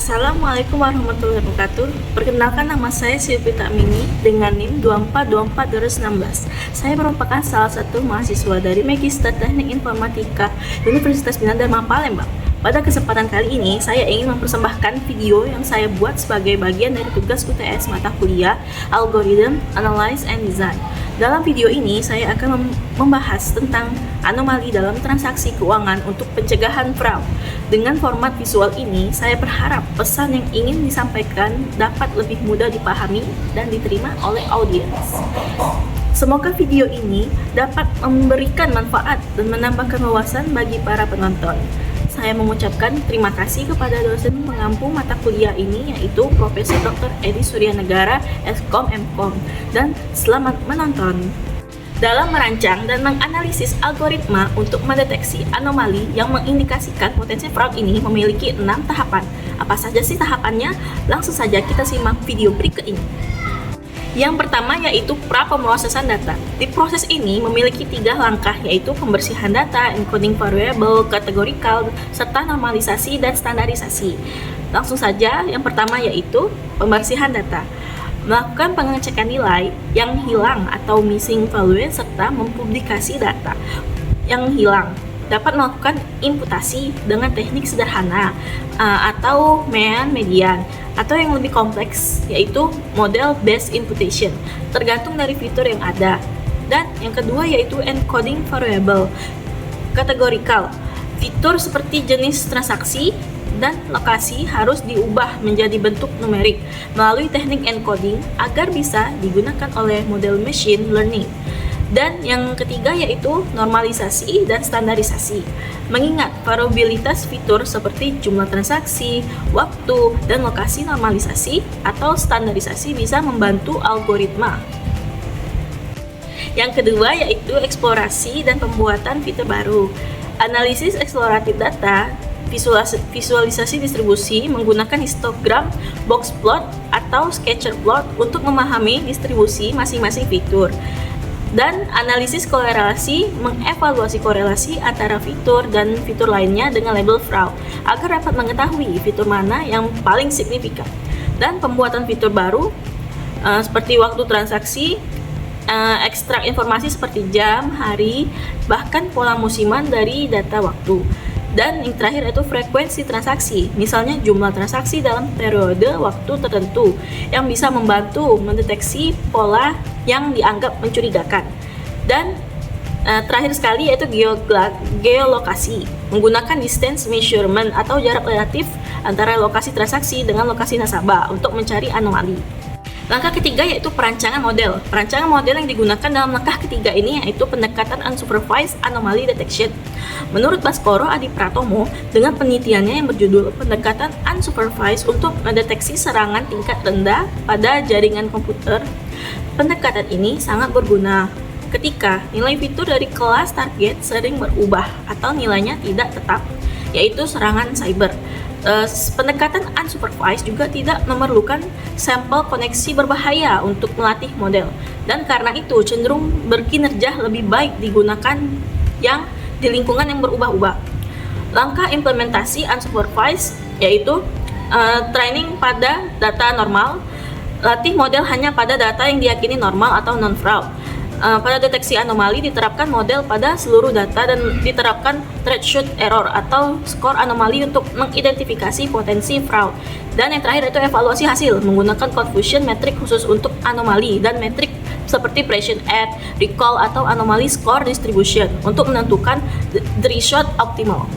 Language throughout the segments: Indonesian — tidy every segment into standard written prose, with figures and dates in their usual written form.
Assalamualaikum warahmatullahi wabarakatuh. Perkenalkan, nama saya Silvita Mini dengan NIM 2424-2016. Saya merupakan salah satu mahasiswa dari Magister Teknik Informatika Universitas Bina Dharma Palembang. Pada kesempatan kali ini, saya ingin mempersembahkan video yang saya buat sebagai bagian dari tugas UTS mata kuliah Algorithm, Analyze, and Design. Dalam video ini, saya akan membahas tentang anomali dalam transaksi keuangan untuk pencegahan fraud. Dengan format visual ini, saya berharap pesan yang ingin disampaikan dapat lebih mudah dipahami dan diterima oleh audiens. Semoga video ini dapat memberikan manfaat dan menambahkan wawasan bagi para penonton. Saya mengucapkan terima kasih kepada dosen pengampu mata kuliah ini, yaitu Profesor Dr. Edi Suryanegara, Skom Mkom, dan selamat menonton. Dalam merancang dan menganalisis algoritma untuk mendeteksi anomali yang mengindikasikan potensi fraud ini memiliki 6 tahapan. Apa saja sih tahapannya? Langsung saja kita simak video berikut ini. Yang pertama yaitu pra-pemrosesan data. Di proses ini memiliki 3 langkah, yaitu pembersihan data, encoding variable, kategorikal, serta normalisasi dan standarisasi. Langsung saja, yang pertama yaitu pembersihan data. Melakukan pengecekan nilai yang hilang atau missing value serta mempublikasi data yang hilang. Dapat melakukan imputasi dengan teknik sederhana atau median, atau yang lebih kompleks yaitu model based imputation, tergantung dari fitur yang ada. Dan yang kedua yaitu encoding variable. Kategorikal, fitur seperti jenis transaksi dan lokasi harus diubah menjadi bentuk numerik melalui teknik encoding agar bisa digunakan oleh model machine learning. Dan yang ketiga yaitu normalisasi dan standarisasi. Mengingat variabilitas fitur seperti jumlah transaksi, waktu, dan lokasi, normalisasi atau standarisasi bisa membantu algoritma. Yang kedua yaitu eksplorasi dan pembuatan fitur baru. Analisis eksploratif data, visualisasi distribusi menggunakan histogram, box plot, atau scatter plot untuk memahami distribusi masing-masing fitur. Dan analisis korelasi, mengevaluasi korelasi antara fitur dan fitur lainnya dengan label fraud agar dapat mengetahui fitur mana yang paling signifikan. Dan pembuatan fitur baru seperti waktu transaksi, ekstrak informasi seperti jam, hari, bahkan pola musiman dari data waktu. Dan yang terakhir yaitu frekuensi transaksi, misalnya jumlah transaksi dalam periode waktu tertentu yang bisa membantu mendeteksi pola yang dianggap mencurigakan. Dan terakhir sekali yaitu geolokasi, menggunakan distance measurement atau jarak relatif antara lokasi transaksi dengan lokasi nasabah untuk mencari anomali. Langkah ketiga yaitu perancangan model. Perancangan model yang digunakan dalam langkah ketiga ini yaitu pendekatan unsupervised anomaly detection. Menurut Baskoro Adi Pratomo, dengan penelitiannya yang berjudul pendekatan unsupervised untuk mendeteksi serangan tingkat rendah pada jaringan komputer, pendekatan ini sangat berguna ketika nilai fitur dari kelas target sering berubah atau nilainya tidak tetap, yaitu serangan cyber. Pendekatan unsupervised juga tidak memerlukan sampel koneksi berbahaya untuk melatih model, dan karena itu cenderung berkinerja lebih baik digunakan yang di lingkungan yang berubah-ubah. Langkah implementasi unsupervised yaitu training pada data normal, latih model hanya pada data yang diyakini normal atau non-fraud. Pada deteksi anomali diterapkan model pada seluruh data dan diterapkan threshold error atau skor anomali untuk mengidentifikasi potensi fraud. Dan yang terakhir itu evaluasi hasil menggunakan confusion metric khusus untuk anomali dan metrik seperti Bayesian add, recall, atau anomali score distribution untuk menentukan threshold optimal.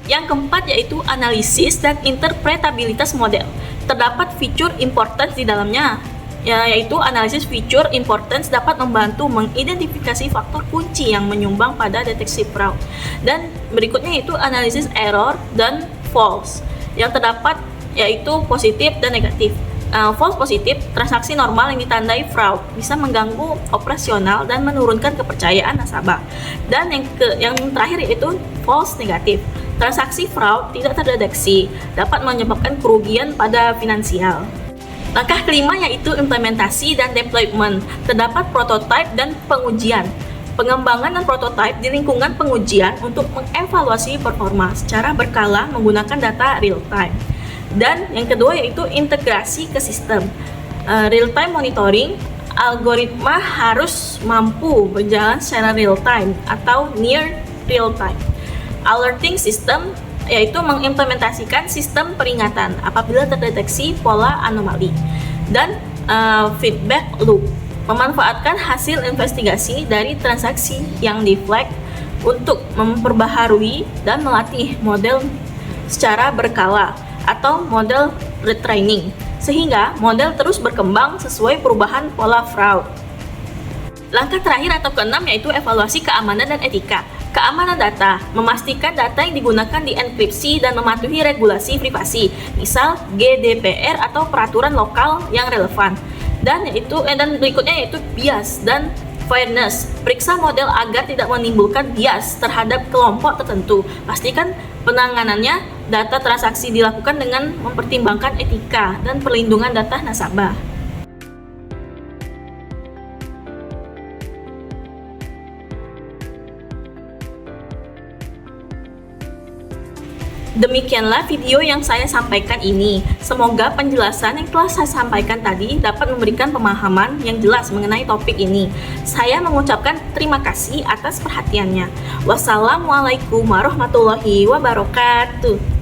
Yang keempat yaitu analisis dan interpretabilitas model. Terdapat fitur importance di dalamnya, yaitu analisis feature importance dapat membantu mengidentifikasi faktor kunci yang menyumbang pada deteksi fraud. Dan berikutnya yaitu analisis error dan false yang terdapat yaitu positif dan negatif. False positif, transaksi normal yang ditandai fraud bisa mengganggu operasional dan menurunkan kepercayaan nasabah. Dan yang terakhir yaitu false negatif, transaksi fraud tidak terdeteksi dapat menyebabkan kerugian pada finansial. Langkah kelima yaitu implementasi dan deployment. Terdapat prototype dan pengujian. Pengembangan dan prototype di lingkungan pengujian untuk mengevaluasi performa secara berkala menggunakan data real time. Dan yang kedua yaitu integrasi ke sistem. Real-time monitoring, algoritma harus mampu berjalan secara real-time atau near real-time. Alerting system yaitu mengimplementasikan sistem peringatan apabila terdeteksi pola anomali. Dan feedback loop, memanfaatkan hasil investigasi dari transaksi yang di-flag untuk memperbaharui dan melatih model secara berkala atau model retraining, sehingga model terus berkembang sesuai perubahan pola fraud. Langkah terakhir atau keenam yaitu evaluasi keamanan dan etika. Keamanan data, memastikan data yang digunakan dienkripsi dan mematuhi regulasi privasi, misal GDPR atau peraturan lokal yang relevan. Dan berikutnya yaitu bias dan fairness. Periksa model agar tidak menimbulkan bias terhadap kelompok tertentu. Pastikan penanganannya data transaksi dilakukan dengan mempertimbangkan etika dan perlindungan data nasabah. Demikianlah video yang saya sampaikan ini. Semoga penjelasan yang telah saya sampaikan tadi dapat memberikan pemahaman yang jelas mengenai topik ini. Saya mengucapkan terima kasih atas perhatiannya. Wassalamualaikum warahmatullahi wabarakatuh.